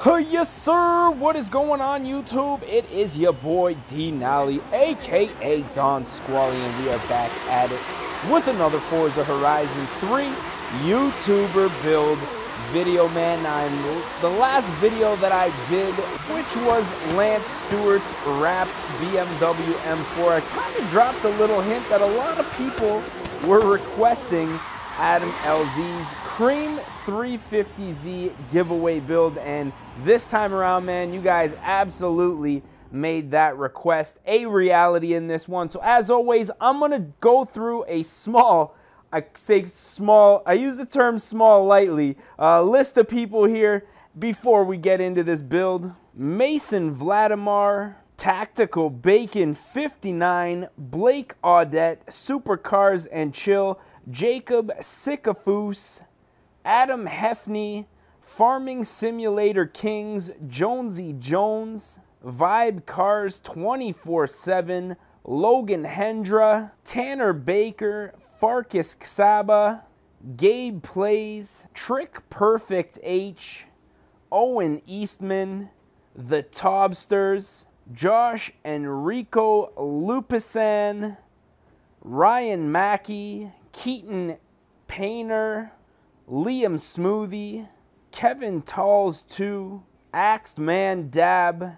Oh, yes, sir. What is going on, YouTube? It is your boy D Nally, aka Don Squally, and we are back at it with another Forza Horizon 3 YouTuber build video, man. And the last video that I did, which was Lance Stewart's wrapped BMW M4, I kind of dropped a little hint that a lot of people were requesting Adam LZ's Cream 350Z giveaway build, and this time around, man, you guys absolutely made that request a reality in this one. So as always, I'm gonna go through a small, I say small, I use the term small lightly, list of people here before we get into this build. Mason Vladimir, Tactical Bacon 59, Blake Audette, Supercars and Chill, Jacob Sycophus, Adam Hefney, Farming Simulator Kings, Jonesy Jones, Vibe Cars 24/7, Logan Hendra, Tanner Baker, Farkas Xaba, Gabe Plays, Trick Perfect H, Owen Eastman, The Tobsters, Josh Enrico Lupisan, Ryan Mackey, Keaton Painter, Liam Smoothie, Kevin Talls 2, Axed Man Dab,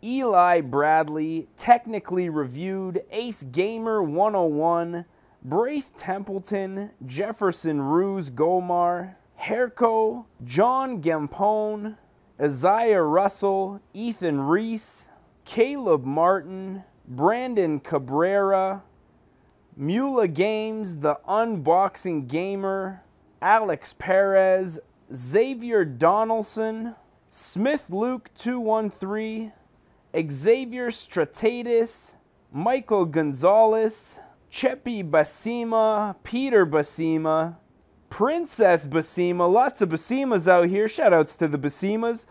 Eli Bradley, Technically Reviewed, Ace Gamer 101, Braith Templeton, Jefferson Ruse Gomar, Herco, John Gampone, Isaiah Russell, Ethan Reese, Caleb Martin, Brandon Cabrera, Mula Games, The Unboxing Gamer, Alex Perez, Xavier Donaldson, Smith Luke 213, Xavier Stratatis, Michael Gonzalez, Chepi Basima, Peter Basima, Princess Basima, lots of Basimas out here, shoutouts to the Basimas,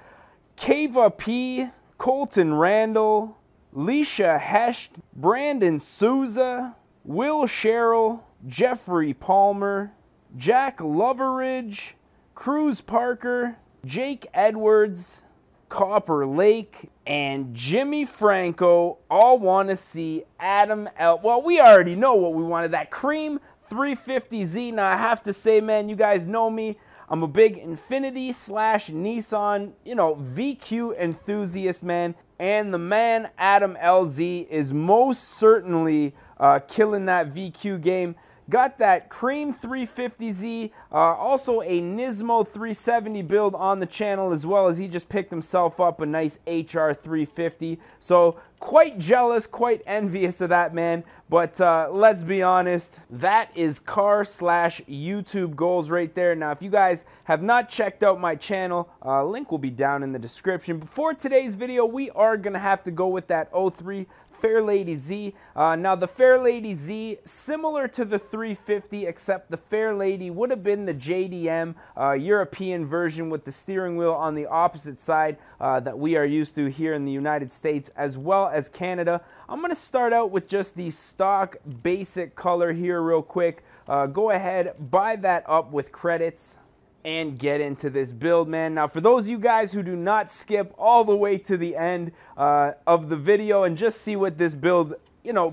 Kava P, Colton Randall, Leisha Hesht, Brandon Souza, Will Sherrill, Jeffrey Palmer, Jack Loveridge, Cruz Parker, Jake Edwards, Copper Lake, and Jimmy Franco all want to see Adam L. Well, we already know what we wanted, that Cream 350Z. Now, I have to say, man, you guys know me. I'm a big Infiniti / Nissan, VQ enthusiast, man. And the man, Adam LZ, is most certainly killing that VQ game. Got that Cream 350Z, also a Nismo 370 build on the channel, as well as he just picked himself up a nice HR 350. So quite jealous, quite envious of that, man. But let's be honest, that is car / YouTube goals right there. Now, if you guys have not checked out my channel, link will be down in the description. Before today's video, we are going to have to go with that 03 Fairlady Z. Now, the Fairlady Z, similar to the 350, except the Fairlady would have been the JDM European version with the steering wheel on the opposite side that we are used to here in the United States as well as Canada. I'm going to start out with just the stock basic color here real quick. Go ahead, buy that up with credits, and get into this build, man. Now, for those of you guys who do not skip all the way to the end of the video and just see what this build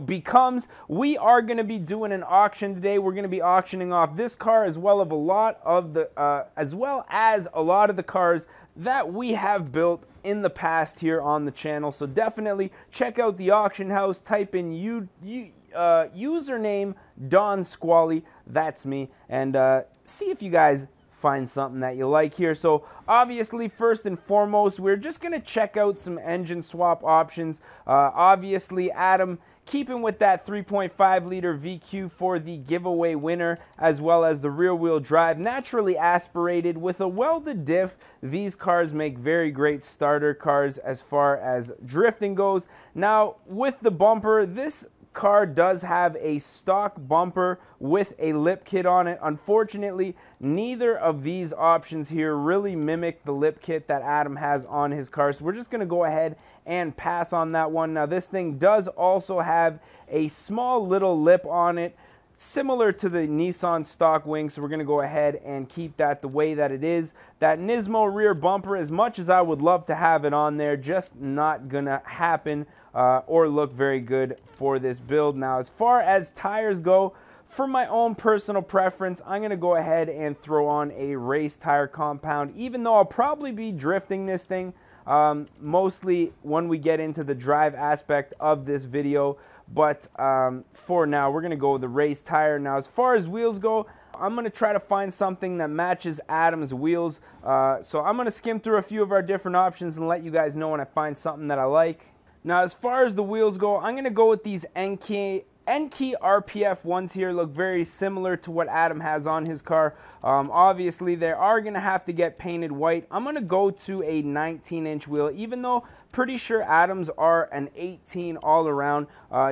becomes, we are going to be doing an auction today. We're going to be auctioning off this car as well as a lot of the cars that we have built in the past here on the channel. So definitely check out the auction house, type in username Don Squally, that's me, and see if you guys find something that you like here. So obviously, first and foremost, we're just going to check out some engine swap options. Obviously, Adam keeping with that 3.5 liter VQ for the giveaway winner, as well as the rear wheel drive, naturally aspirated with a welded diff. These cars make very great starter cars as far as drifting goes. Now, with the bumper, this car does have a stock bumper with a lip kit on it. Unfortunately, neither of these options here really mimic the lip kit that Adam has on his car, so we're just going to go ahead and pass on that one. Now, this thing does also have a small little lip on it similar to the Nissan stock wing, so we're going to go ahead and keep that the way that it is. That Nismo rear bumper, as much as I would love to have it on there, just not going to happen or look very good for this build. Now, as far as tires go, for my own personal preference, I'm going to go ahead and throw on a race tire compound, even though I'll probably be drifting this thing mostly when we get into the drive aspect of this video. But for now, we're going to go with the race tire. Now, as far as wheels go, I'm going to try to find something that matches Adam's wheels. So I'm going to skim through a few of our different options and let you guys know when I find something that I like. Now, as far as the wheels go, I'm going to go with these Enkei RPF ones here. Look very similar to what Adam has on his car. Obviously, they are going to have to get painted white. I'm going to go to a 19-inch wheel, even though pretty sure Adam's are an 18 all around.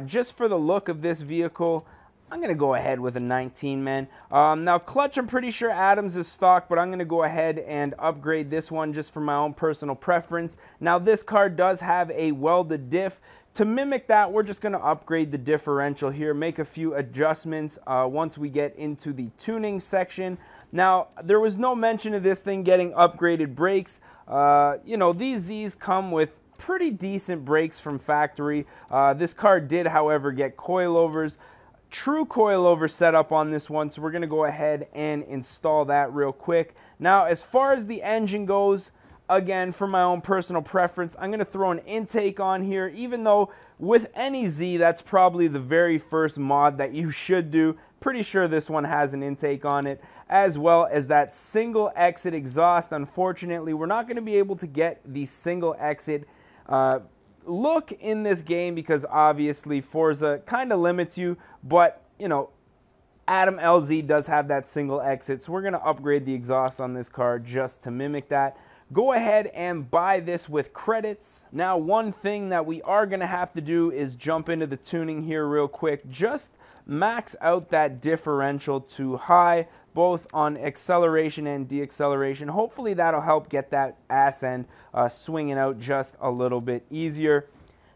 Just for the look of this vehicle, I'm going to go ahead with a 19, man. Now, clutch, I'm pretty sure Adam's is stock, but I'm going to go ahead and upgrade this one just for my own personal preference. Now, this car does have a welded diff. To mimic that, we're just going to upgrade the differential here, make a few adjustments once we get into the tuning section. Now, there was no mention of this thing getting upgraded brakes. You know, these Z's come with pretty decent brakes from factory. This car did, however, get coilovers. True coilover setup on this one, so we're going to go ahead and install that real quick. Now, as far as the engine goes, again, for my own personal preference, I'm going to throw an intake on here, even though with any Z, that's probably the very first mod that you should do. Pretty sure this one has an intake on it, as well as that single exit exhaust. Unfortunately, we're not going to be able to get the single exit look in this game because obviously Forza kind of limits you, but you know, Adam LZ does have that single exit, so we're going to upgrade the exhaust on this car just to mimic that. Go ahead and buy this with credits. Now, one thing that we are going to have to do is jump into the tuning here real quick. Just max out that differential to high, both on acceleration and deacceleration. Hopefully that'll help get that ass end swinging out just a little bit easier.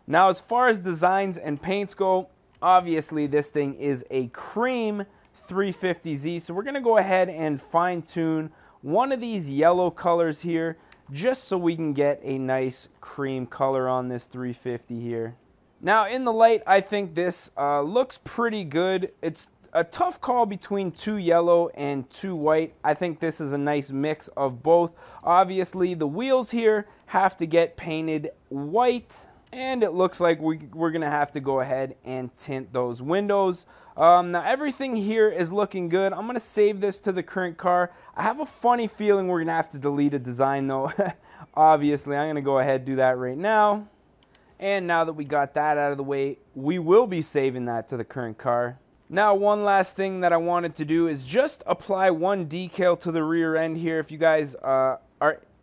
Now, as far as designs and paints go, obviously this thing is a cream 350Z, so we're going to go ahead and fine tune one of these yellow colors here just so we can get a nice cream color on this 350 here. Now, in the light, I think this looks pretty good. It's a tough call between two yellow and two white. I think this is a nice mix of both. Obviously, the wheels here have to get painted white, and it looks like we're going to have to go ahead and tint those windows. Now, everything here is looking good. I'm going to save this to the current car. I have a funny feeling we're going to have to delete a design, though. Obviously, I'm going to go ahead and do that right now. And now that we got that out of the way, we will be saving that to the current car. Now, one last thing that I wanted to do is just apply one decal to the rear end here. If you guys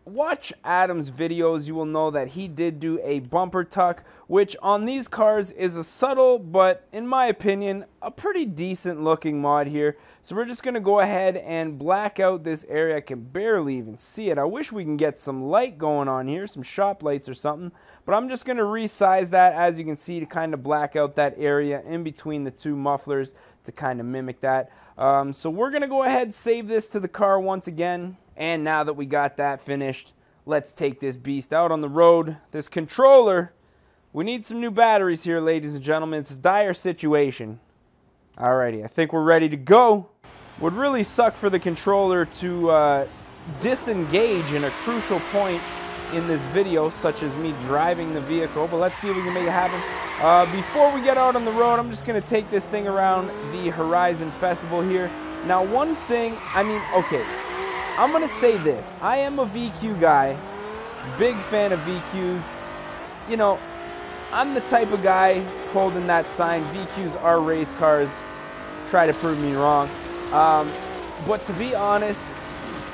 watch Adam's videos, you will know that he did do a bumper tuck, which on these cars is a subtle, but in my opinion, a pretty decent looking mod here. So we're just going to go ahead and black out this area. I can barely even see it. I wish we can get some light going on here, some shop lights or something. But I'm just going to resize that, as you can see, to kind of black out that area in between the two mufflers to kind of mimic that. So we're going to go ahead and save this to the car once again. And now that we got that finished, let's take this beast out on the road. This controller, we need some new batteries here, ladies and gentlemen. It's a dire situation. Alrighty, I think we're ready to go. Would really suck for the controller to disengage in a crucial point in this video, such as me driving the vehicle, but let's see if we can make it happen. Before we get out on the road, I'm just going to take this thing around the Horizon Festival here. Now, one thing, I mean, okay, I'm going to say this. I am a VQ guy, big fan of VQs. You know, I'm the type of guy holding that sign, VQs are race cars. Try to prove me wrong. But to be honest,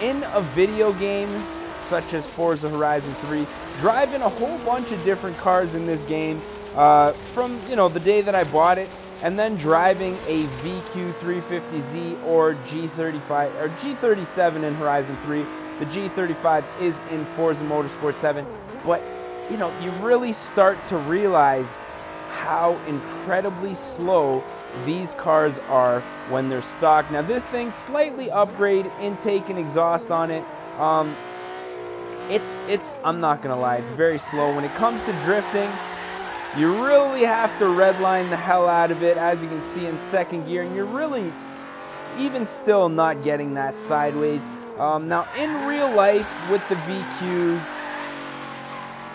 in a video game such as Forza Horizon 3, driving a whole bunch of different cars in this game from, you know, the day that I bought it, and then driving a VQ 350Z or G35 or G37 in Horizon 3. The G35 is in Forza Motorsport 7, but you know, you really start to realize how incredibly slow these cars are when they're stock. Now this thing, slightly upgrade intake and exhaust on it. It's I'm not gonna lie, it's very slow. When it comes to drifting, you really have to redline the hell out of it, as you can see in second gear, and you're really even still not getting that sideways. Now in real life with the VQs,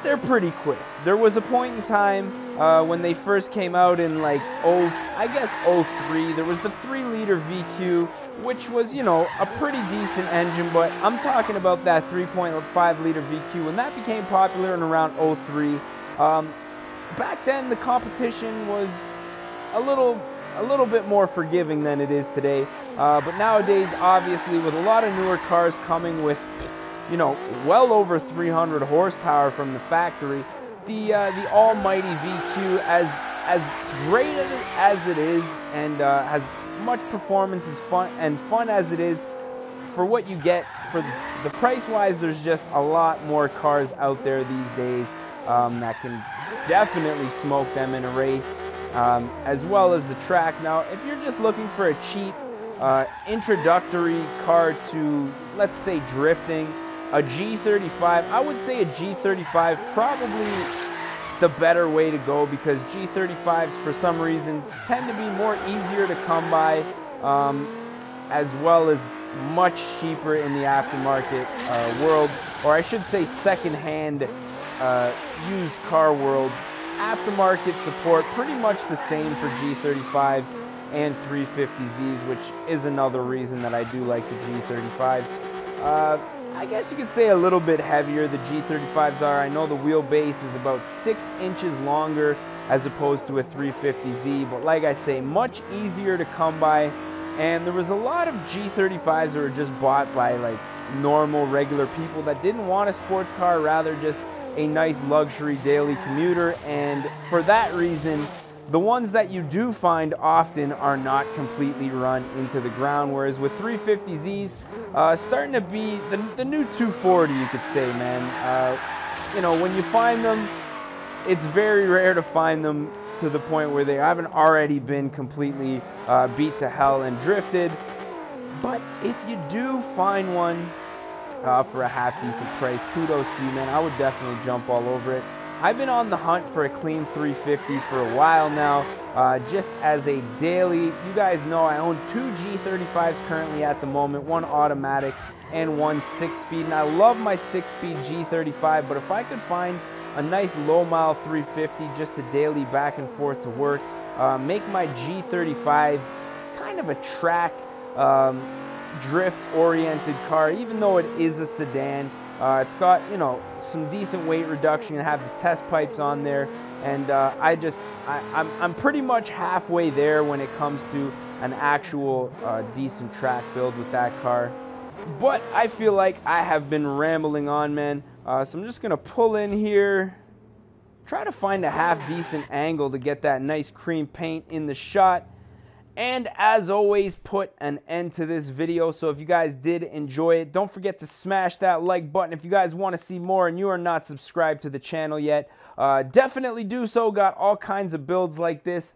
they're pretty quick. There was a point in time when they first came out in like I guess 03, there was the 3-liter VQ, which was, you know, a pretty decent engine, but I'm talking about that 3.5-liter VQ when that became popular in around 03. Back then the competition was a little bit more forgiving than it is today, but nowadays, obviously, with a lot of newer cars coming with, you know, well over 300 horsepower from the factory, the almighty VQ, as great as it is, and as much performance as fun as it is, for what you get for the price wise, there's just a lot more cars out there these days that can definitely smoke them in a race, as well as the track. Now, if you're just looking for a cheap introductory car to, let's say, drifting, a G35, I would say a G35 probably the better way to go, because G35s for some reason tend to be more easier to come by, as well as much cheaper in the aftermarket world, or I should say second-hand used car world. Aftermarket support pretty much the same for G35s and 350Zs, which is another reason that I do like the G35s. I guess you could say a little bit heavier the G35s are. I know the wheelbase is about 6 inches longer as opposed to a 350Z, but like I say, much easier to come by. And there was a lot of G35s that were just bought by like normal, regular people that didn't want a sports car, rather just a nice luxury daily commuter. And for that reason, the ones that you do find often are not completely run into the ground, whereas with 350Zs, starting to be the new 240, you could say, man. You know, when you find them, it's very rare to find them to the point where they haven't already been completely beat to hell and drifted. But if you do find one for a half-decent price, kudos to you, man. I would definitely jump all over it. I've been on the hunt for a clean 350 for a while now, just as a daily. You guys know I own 2 G35s currently at the moment, one automatic and one 6-speed, and I love my 6-speed G35, but if I could find a nice low-mile 350 just a daily back and forth to work, make my G35 kind of a track, drift-oriented car, even though it is a sedan. It's got, you know, some decent weight reduction. You have the test pipes on there, and I'm pretty much halfway there when it comes to an actual decent track build with that car. But I feel like I have been rambling on, man. So I'm just gonna pull in here, try to find a half-decent angle to get that nice cream paint in the shot. And as always, put an end to this video. So if you guys did enjoy it, don't forget to smash that like button. If you guys want to see more and you are not subscribed to the channel yet, definitely do so. Got all kinds of builds like this,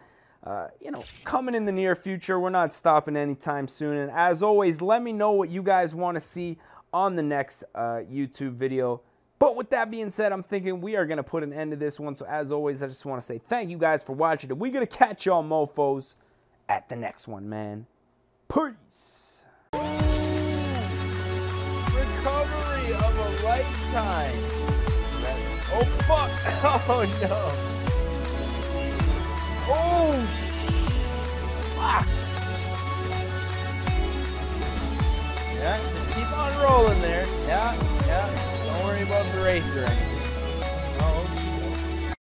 you know, coming in the near future. We're not stopping anytime soon. And as always, let me know what you guys want to see on the next YouTube video. But with that being said, I'm thinking we are going to put an end to this one. So as always, I just want to say thank you guys for watching. And we're going to catch y'all mofos at the next one, man. Peace. Recovery of a lifetime. Oh, fuck. Oh, no. Oh, fuck. Yeah, just keep on rolling there. Yeah. Don't worry about the racer or anything.